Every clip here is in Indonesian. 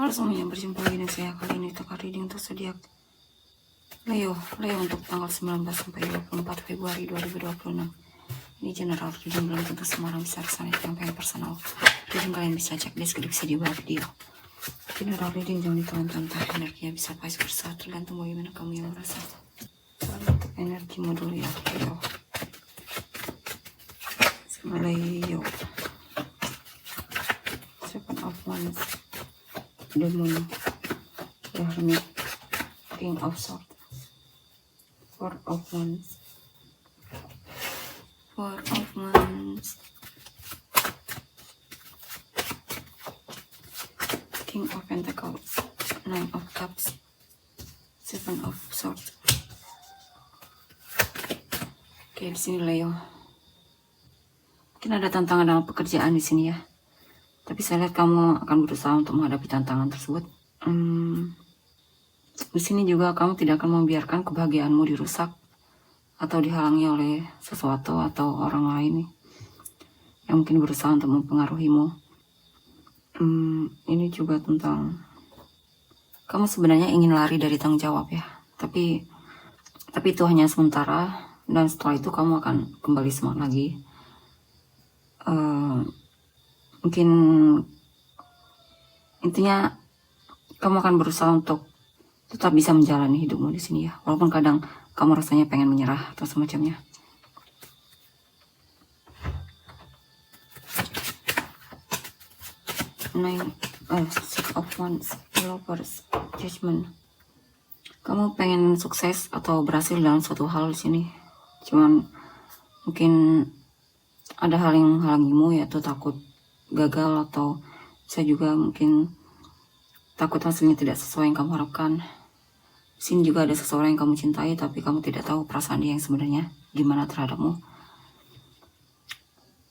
Halo semuanya, berjumpa lagi dengan saya. Kali ini Takar Reading untuk zodiak Leo untuk tanggal 19 sampai 24 Februari 2026. Ini general reading, belum tentu semua orang bisa kesana. Yang pengen personal reading kalian bisa cek deskripsi di bawah video. General reading jangan ditelan-telan, energinya bisa vice versa, tergantung bagaimana kamu yang merasa. Untuk energi modul ya Leo sama Leo, Seven of Wands, the Moon, the Hermit, King of Swords, Four of Wands, King of Pentacles, Nine of Cups, Seven of Swords. Oke, di sini Leo. Mungkin ada tantangan dalam pekerjaan di sini ya. Tapi saya lihat kamu akan berusaha untuk menghadapi tantangan tersebut. Di sini juga kamu tidak akan membiarkan kebahagiaanmu dirusak atau dihalangi oleh sesuatu atau orang lain yang mungkin berusaha untuk mempengaruhimu. Ini juga tentang kamu sebenarnya ingin lari dari tanggung jawab ya, tapi itu hanya sementara, dan setelah itu kamu akan kembali semangat lagi. Mungkin intinya kamu akan berusaha untuk tetap bisa menjalani hidupmu di sini ya, walaupun kadang kamu rasanya pengen menyerah atau semacamnya. Six of Wands, Lovers, Judgment. Kamu pengen sukses atau berhasil dalam suatu hal di sini. Cuman mungkin ada hal yang menghalangimu, yaitu takut gagal, atau bisa juga mungkin takut hasilnya tidak sesuai yang kamu harapkan. Di sini juga ada seseorang yang kamu cintai, tapi kamu tidak tahu perasaan dia yang sebenarnya gimana terhadapmu.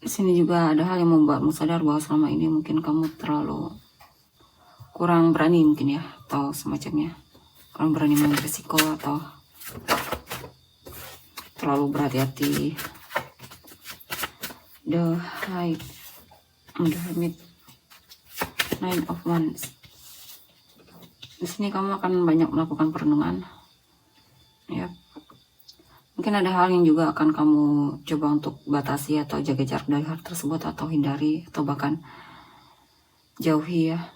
Di sini juga ada hal yang membuatmu sadar bahwa selama ini mungkin kamu terlalu kurang berani mungkin ya, atau semacamnya. Kurang berani mengambil risiko atau terlalu berhati-hati. The High, the Hermit, Nine of Wands. Di sini kamu akan banyak melakukan perenungan. Ya. Mungkin ada hal yang juga akan kamu coba untuk batasi atau jaga jarak dari hal tersebut, atau hindari, atau bahkan jauhi ya.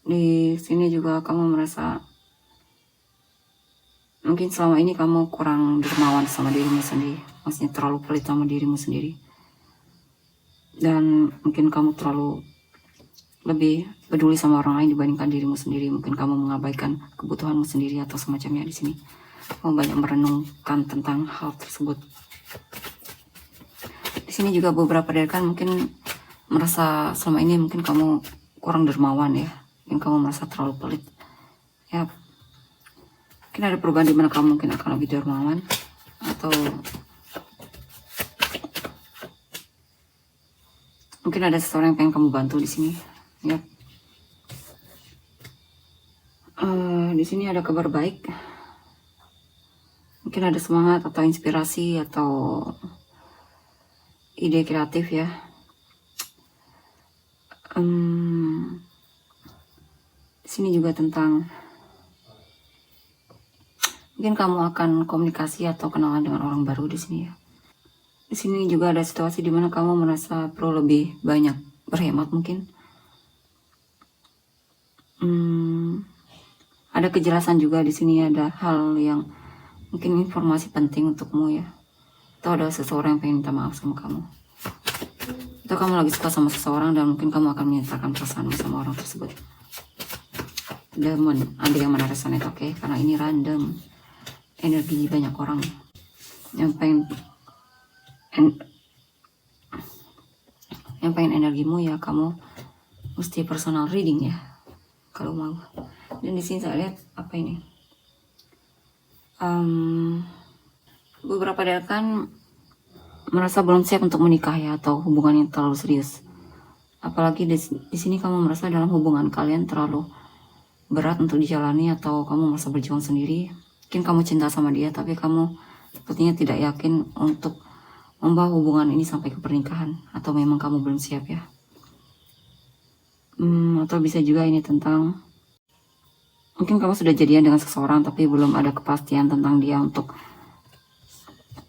Di sini juga kamu merasa mungkin selama ini kamu kurang dermawan sama dirimu sendiri, maksudnya terlalu pelit sama dirimu sendiri, dan mungkin kamu terlalu lebih peduli sama orang lain dibandingkan dirimu sendiri. Mungkin kamu mengabaikan kebutuhanmu sendiri atau semacamnya. Di sini kamu banyak merenungkan tentang hal tersebut. Di sini juga beberapa dari kalian mungkin merasa selama ini mungkin kamu kurang dermawan ya, yang kamu merasa terlalu pelit ya. Mungkin ada perubahan di mana kamu mungkin akan lebih dermawan, atau mungkin ada seseorang yang pengen kamu bantu di sini ya. Di sini ada kabar baik, mungkin ada semangat atau inspirasi atau ide kreatif ya. Di sini juga tentang mungkin kamu akan komunikasi atau kenalan dengan orang baru di sini ya. Di sini juga ada situasi di mana kamu merasa perlu lebih banyak berhemat mungkin. Ada kejelasan juga di sini, ada hal yang mungkin informasi penting untukmu ya. Atau ada seseorang yang pengen minta maaf sama kamu. Atau kamu lagi suka sama seseorang dan mungkin kamu akan menyatakan perasaanmu sama orang tersebut. Demon, ambil yang mana resonate, oke? Karena ini random. Energi banyak orang yang pengen energimu ya, kamu mesti personal reading ya kalau mau. Dan di sini saya lihat apa ini, beberapa dari kalian merasa belum siap untuk menikah ya, atau hubungan yang terlalu serius. Apalagi di sini kamu merasa dalam hubungan kalian terlalu berat untuk dijalani, atau kamu merasa berjuang sendiri. Mungkin kamu cinta sama dia, tapi kamu sepertinya tidak yakin untuk membawa hubungan ini sampai ke pernikahan, atau memang kamu belum siap ya. Atau bisa juga ini tentang mungkin kamu sudah jadian dengan seseorang tapi belum ada kepastian tentang dia untuk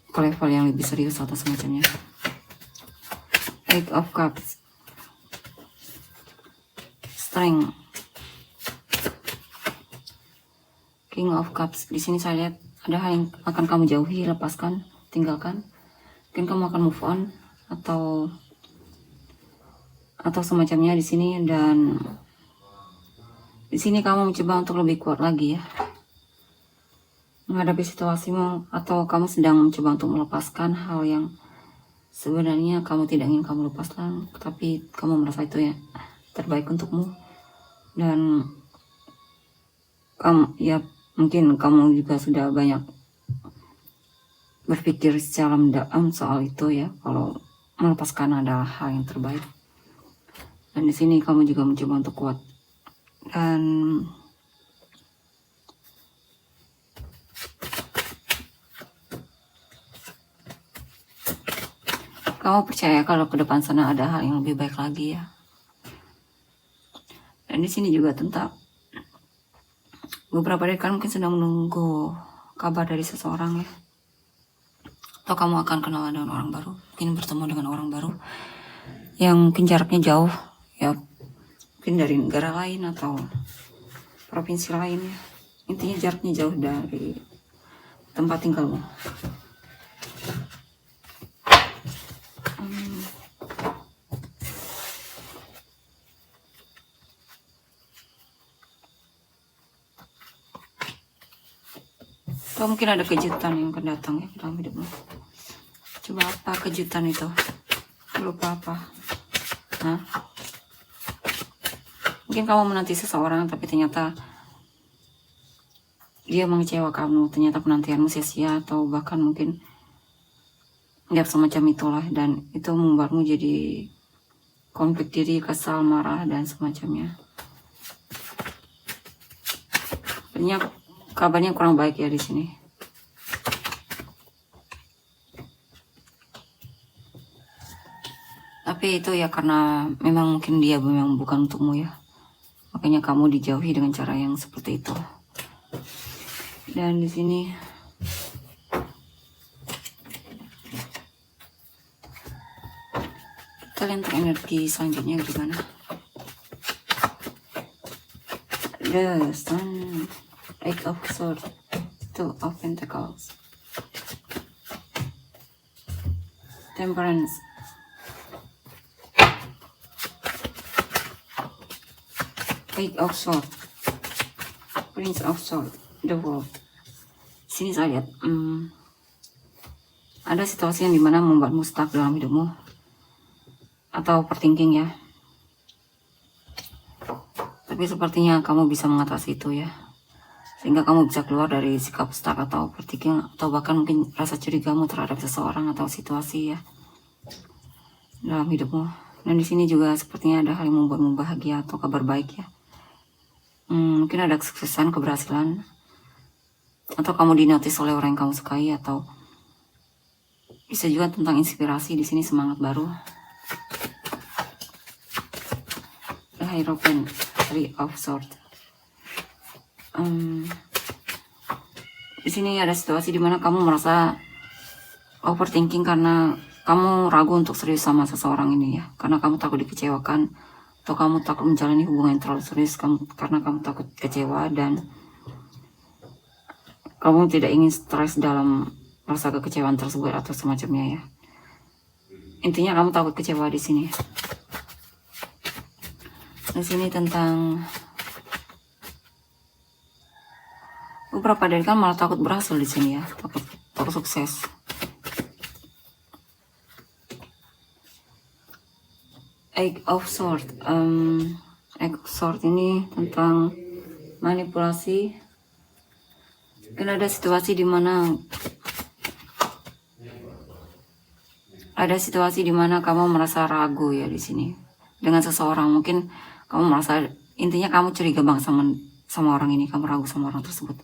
ke level yang lebih serius atau semacamnya. Eight of Cups, Strength, King of Cups. Di sini saya lihat ada hal yang akan kamu jauhi, lepaskan, tinggalkan. Mungkin kamu akan move on atau semacamnya di sini. Dan di sini kamu mencoba untuk lebih kuat lagi ya menghadapi situasimu, atau kamu sedang mencoba untuk melepaskan hal yang sebenarnya kamu tidak ingin kamu lepaskan, tapi kamu merasa itu ya terbaik untukmu. Dan kamu ya mungkin kamu juga sudah banyak berpikir secara mendalam soal itu ya, kalau melepaskan adalah hal yang terbaik. Dan di sini kamu juga mencoba untuk kuat. Dan kamu percaya kalau ke depan sana ada hal yang lebih baik lagi ya. Dan di sini juga tentang beberapa dari kalian mungkin sedang menunggu kabar dari seseorang ya. Atau kamu akan kenalan dengan orang baru, mungkin bertemu dengan orang baru yang mungkin jaraknya jauh ya, mungkin dari negara lain atau provinsi lain ya. Intinya jaraknya jauh dari tempat tinggalmu. Atau mungkin ada kejutan yang akan datang ya dalam hidupmu. Coba apa kejutan itu? Lupa apa? Hah? Mungkin kamu menanti seseorang tapi ternyata dia mengecewa kamu, ternyata penantianmu sia-sia, atau bahkan mungkin ya semacam itulah, dan itu membuatmu jadi konflik diri, kesal, marah, dan semacamnya. Kabarnya kurang baik ya di sini. Tapi itu ya karena memang mungkin dia memang bukan untukmu ya. Makanya kamu dijauhi dengan cara yang seperti itu. Dan di sini kalian terenergi selanjutnya gimana? The Sun, Eight of Swords, Two of Pentacles, Temperance, Eight of Swords, Prince of Swords, The World. Sini saya lihat ada situasi yang dimana membuatmu stuck dalam hidupmu atau overthinking ya. Tapi sepertinya kamu bisa mengatasi itu ya, sehingga kamu bisa keluar dari sikap stuck atau overthinking, atau bahkan mungkin rasa curigamu terhadap seseorang atau situasi ya dalam hidupmu. Dan di sini juga sepertinya ada hal yang membuatmu bahagia atau kabar baik ya. Mungkin ada kesuksesan, keberhasilan, atau kamu dinotis oleh orang yang kamu sukai, atau bisa juga tentang inspirasi. Di sini semangat baru. The Hierophant, Three of Swords. Di sini ada situasi dimana kamu merasa overthinking karena kamu ragu untuk serius sama seseorang ini ya, karena kamu takut dikecewakan, atau kamu takut menjalani hubungan yang terlalu serius karena kamu takut kecewa, dan kamu tidak ingin stres dalam rasa kekecewaan tersebut atau semacamnya ya. Intinya kamu takut kecewa di sini. Di sini tentang beberapa dari kan malah takut berhasil di sini ya, takut sukses. Eight of Swords, Eight of Swords ini tentang manipulasi. Mungkin ada situasi dimana kamu merasa ragu ya di sini dengan seseorang. Mungkin kamu merasa, intinya kamu curiga banget sama orang ini, kamu ragu sama orang tersebut.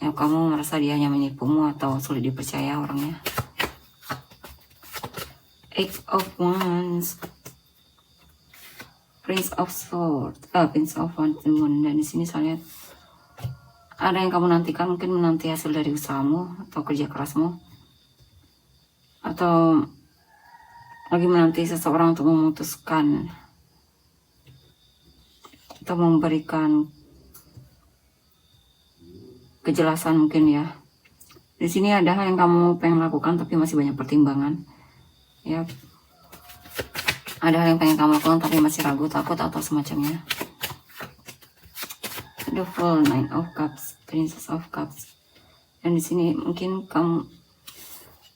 Ya, kamu merasa dia hanya menipumu atau sulit dipercaya orangnya. Eight of Wands, Prince of Swords, Prince of Wands, dan di sini saya lihat ada yang kamu nantikan, mungkin menanti hasil dari usahamu atau kerja kerasmu, atau lagi menanti seseorang untuk memutuskan atau memberikan kejelasan mungkin ya. Di sini ada hal yang kamu pengen lakukan tapi masih banyak pertimbangan. Ya, ada hal yang pengen kamu lakukan tapi masih ragu, takut atau semacamnya. The Fool, Nine of Cups, Princess of Cups. Dan di sini mungkin kamu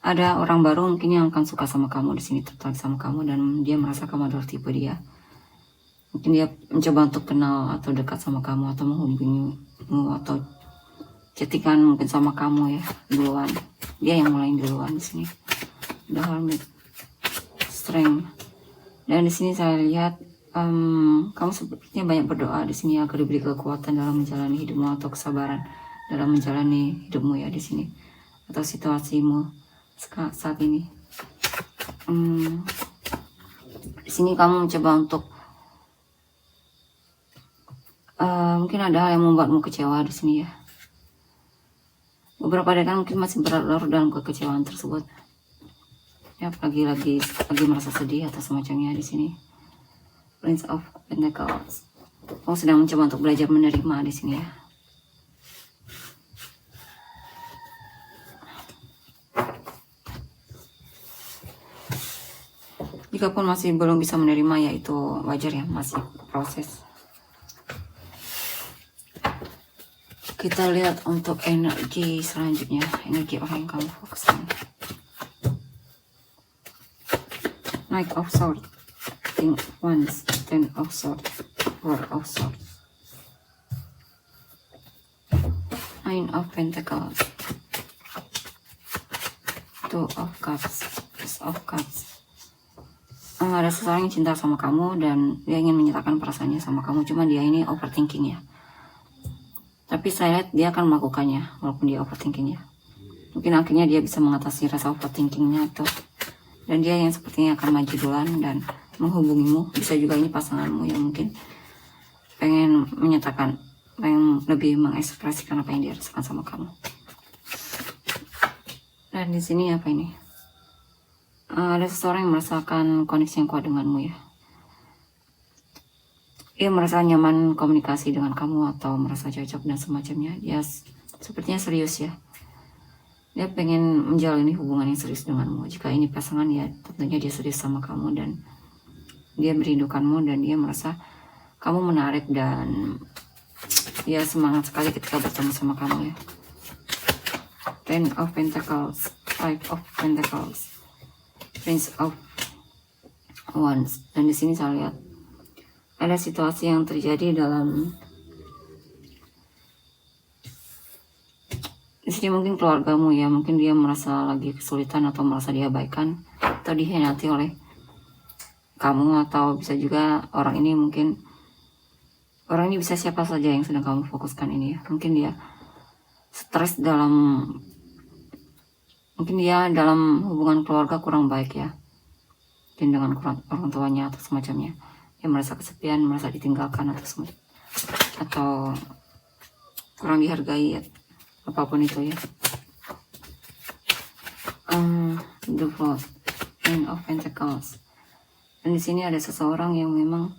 ada orang baru mungkin yang akan suka sama kamu, di sini tertarik sama kamu, dan dia merasa kamu adalah tipe dia. Mungkin dia mencoba untuk kenal atau dekat sama kamu atau menghubungimu atau chattingan mungkin sama kamu ya duluan. Dia yang mulai duluan di sini. The Hermit, Strength. Dan di sini saya lihat kamu sepertinya banyak berdoa di sini agar diberi kekuatan dalam menjalani hidupmu atau kesabaran dalam menjalani hidupmu ya di sini atau situasimu saat ini. Di sini kamu mencoba untuk mungkin ada hal yang membuatmu kecewa di sini ya. Beberapa dari kalian mungkin masih berlarut dalam kekecewaan tersebut. Ya, lagi merasa sedih atau semacamnya di sini. Prince of Pentacles. Kamu sedang mencoba untuk belajar menerima di sini ya. Jikapun masih belum bisa menerima, ya itu wajar ya, masih proses. Kita lihat untuk energi selanjutnya, energi orang yang kamu fokuskan. Knight of Swords, King of Wands, Ten of Swords, Four of Swords, Nine of Pentacles, Two of Cups, Six of Cups. Ada seseorang yang cinta sama kamu dan dia ingin menyatakan perasaannya sama kamu, cuma dia ini overthinking ya. Tapi saya lihat dia akan melakukannya walaupun dia overthinking ya. Mungkin akhirnya dia bisa mengatasi rasa overthinkingnya itu. Dan dia yang sepertinya akan maju duluan dan menghubungimu. Bisa juga ini pasanganmu yang mungkin pengen menyatakan, pengen lebih mengekspresikan apa yang dia rasakan sama kamu. Dan di sini apa ini? Ada seseorang yang merasakan koneksi yang kuat denganmu ya. Dia merasa nyaman komunikasi dengan kamu atau merasa cocok dan semacamnya. Dia sepertinya serius ya. Dia pengen menjalani hubungan yang serius denganmu. Jika ini pasangan ya tentunya dia serius sama kamu dan dia merindukanmu dan dia merasa kamu menarik dan dia semangat sekali ketika bertemu sama kamu ya. Ten of Pentacles, Five of Pentacles, Prince of Wands. Dan di sini saya lihat ada situasi yang terjadi dalam di sini mungkin keluargamu ya, mungkin dia merasa lagi kesulitan atau merasa diabaikan atau dikhianati oleh kamu, atau bisa juga orang ini bisa siapa saja yang sedang kamu fokuskan ini ya. Mungkin dia stres mungkin dia dalam hubungan keluarga kurang baik ya, mungkin dengan orang tuanya atau semacamnya. Dia merasa kesepian, merasa ditinggalkan atau kurang dihargai ya, apapun itu ya. The Fool, Nine of Pentacles. Dan di sini ada seseorang yang memang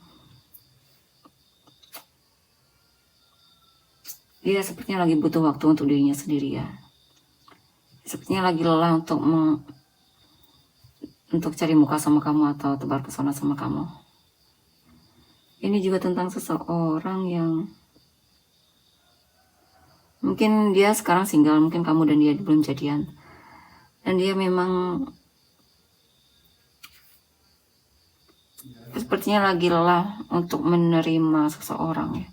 dia sepertinya lagi butuh waktu untuk dirinya sendiri ya. Sepertinya lagi lelah untuk cari muka sama kamu atau tebar pesona sama kamu. Ini juga tentang seseorang yang mungkin dia sekarang single, mungkin kamu dan dia belum jadian. Dan dia memang sepertinya lagi lelah untuk menerima seseorang ya.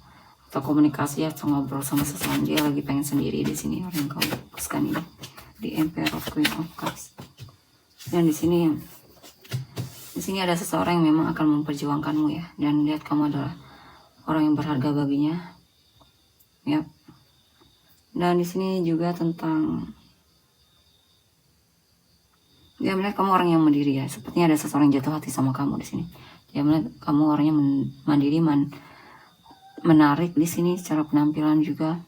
Atau komunikasi atau ngobrol sama seseorang. Dia lagi pengen sendiri di sini, orang yang kamu fokuskan ini. The Emperor, Queen of Cups. Dan di sini ada seseorang yang memang akan memperjuangkanmu ya, dan lihat kamu adalah orang yang berharga baginya. Yap. Dan di sini juga tentang dia melihat kamu orang yang mandiri ya. Sepertinya ada seseorang yang jatuh hati sama kamu di sini. Dia melihat kamu orangnya mandiri, menarik di sini secara penampilan juga.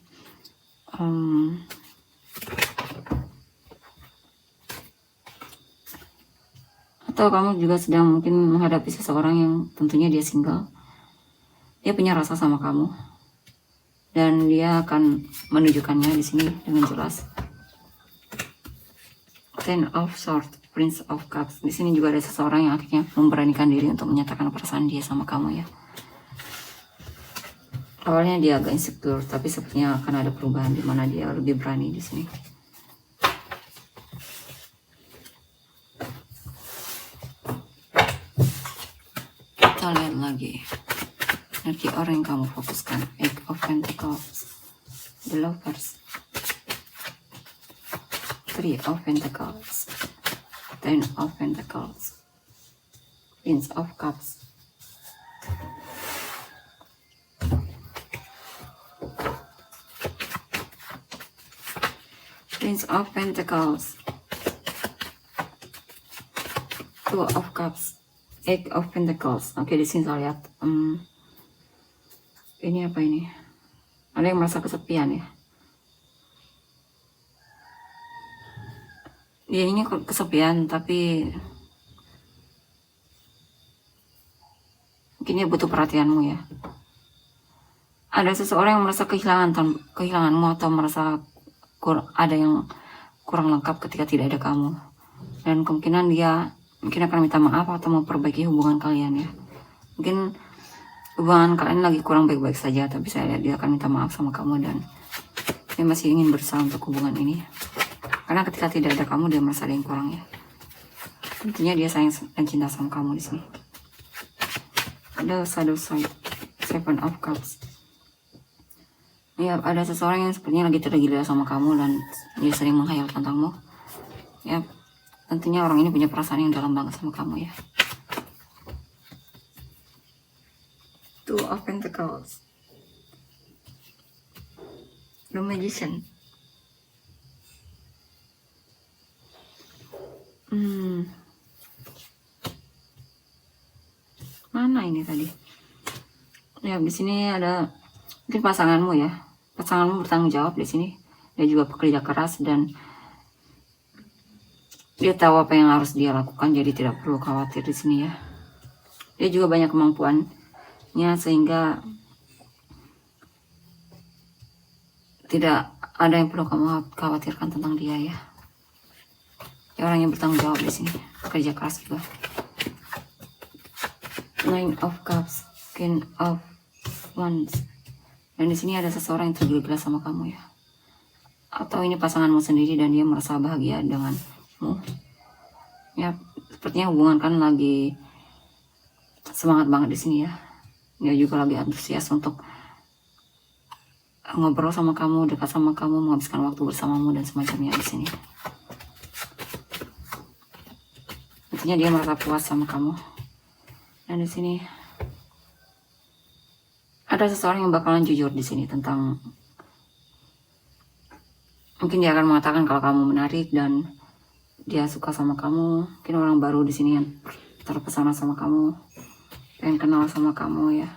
Atau kamu juga sedang mungkin menghadapi seseorang yang tentunya dia single. Dia punya rasa sama kamu dan dia akan menunjukkannya di sini dengan jelas. Ten of Swords, Prince of Cups. Di sini juga ada seseorang yang akhirnya memberanikan diri untuk menyatakan perasaan dia sama kamu ya. Awalnya dia agak insecure, tapi sepertinya akan ada perubahan di mana dia lebih berani di sini. Kita lihat lagi energi orang yang kamu fokuskan. Eight of Pentacles, The Lovers, Three of Pentacles, Ten of Pentacles, Prince of Cups. Prince of Pentacles, Two of Cups, Eight of Pentacles. Oke, di sini saya lihat ini apa ini? Ada yang merasa kesepian ya? Dia ini kesepian, tapi mungkin dia butuh perhatianmu ya. Ada seseorang yang merasa kehilanganmu atau merasa ada yang kurang lengkap ketika tidak ada kamu, dan kemungkinan dia mungkin akan minta maaf atau memperbaiki hubungan kalian ya. Mungkin hubungan kalian lagi kurang baik-baik saja, tapi saya lihat dia akan minta maaf sama kamu dan dia masih ingin berusaha untuk hubungan ini, karena ketika tidak ada kamu dia merasa ada yang kurang ya. Tentunya dia sayang dan cinta sama kamu di sini. Ada Shadow Side, Seven of Cups. Ya, ada seseorang yang sepertinya lagi tergila sama kamu dan dia sering menghayal tentangmu. Ya, tentunya orang ini punya perasaan yang dalam banget sama kamu ya. Two of Pentacles, The Magician. Mana ini tadi? Ya, di sini ada mungkin pasanganmu ya. Pasanganmu bertanggung jawab di sini. Dia juga pekerja keras dan dia tahu apa yang harus dia lakukan, jadi tidak perlu khawatir di sini ya. Dia juga banyak kemampuannya sehingga tidak ada yang perlu kamu khawatirkan tentang dia ya. Dia orang yang bertanggung jawab di sini, pekerja keras juga. Nine of Cups, King of Wands. Dan di sini ada seseorang yang tergila-gila sama kamu ya. Atau ini pasanganmu sendiri dan dia merasa bahagia denganmu. Ya, sepertinya hubungan kan lagi semangat banget di sini ya. Dia juga lagi antusias untuk ngobrol sama kamu, dekat sama kamu, menghabiskan waktu bersamamu dan semacamnya di sini. Intinya dia merasa puas sama kamu. Dan di sini ada seseorang yang bakalan jujur di sini tentang, mungkin dia akan mengatakan kalau kamu menarik dan dia suka sama kamu. Mungkin orang baru di sini yang terpesona sama kamu, pengen kenal sama kamu ya.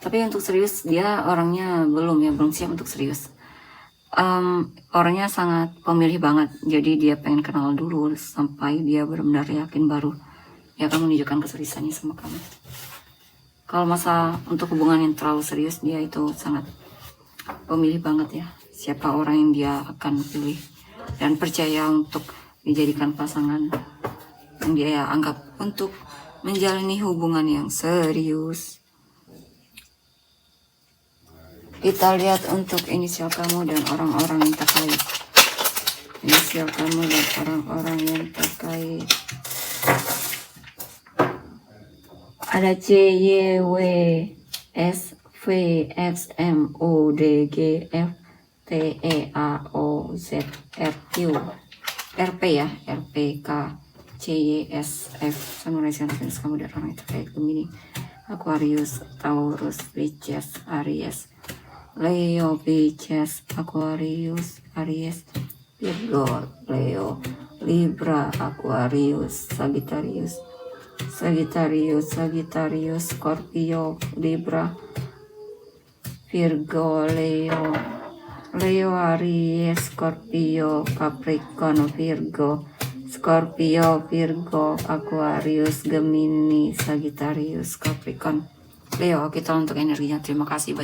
Tapi untuk serius dia orangnya belum siap untuk serius. Orangnya sangat pemilih banget, jadi dia pengen kenal dulu sampai dia benar-benar yakin baru dia akan menunjukkan keseriusannya sama kamu. Kalau masa untuk hubungan yang terlalu serius, dia itu sangat pemilih banget ya siapa orang yang dia akan pilih dan percaya untuk dijadikan pasangan yang dia anggap untuk menjalani hubungan yang serius. Kita lihat untuk inisial kamu dan orang-orang yang terkait. Inisial kamu dan orang-orang yang terkait. Ada C, Y, W, S, V, X, M, O, D, G, F, T, E, A, O, Z, R, Q, R, P ya. R, P, K, C, Y, S, F. Samurai Sentinels kamu dan orang yang terkait. Gemini, Aquarius, Taurus, Pisces, Aries, Leo, Pisces, Aquarius, Aries, Virgo, Leo, Libra, Aquarius, Sagittarius, Scorpio, Libra, Virgo, Leo, Aries, Scorpio, Capricorn, Virgo, Scorpio, Virgo, Aquarius, Gemini, Sagittarius, Capricorn, Leo. Kita untuk energinya. Terima kasih.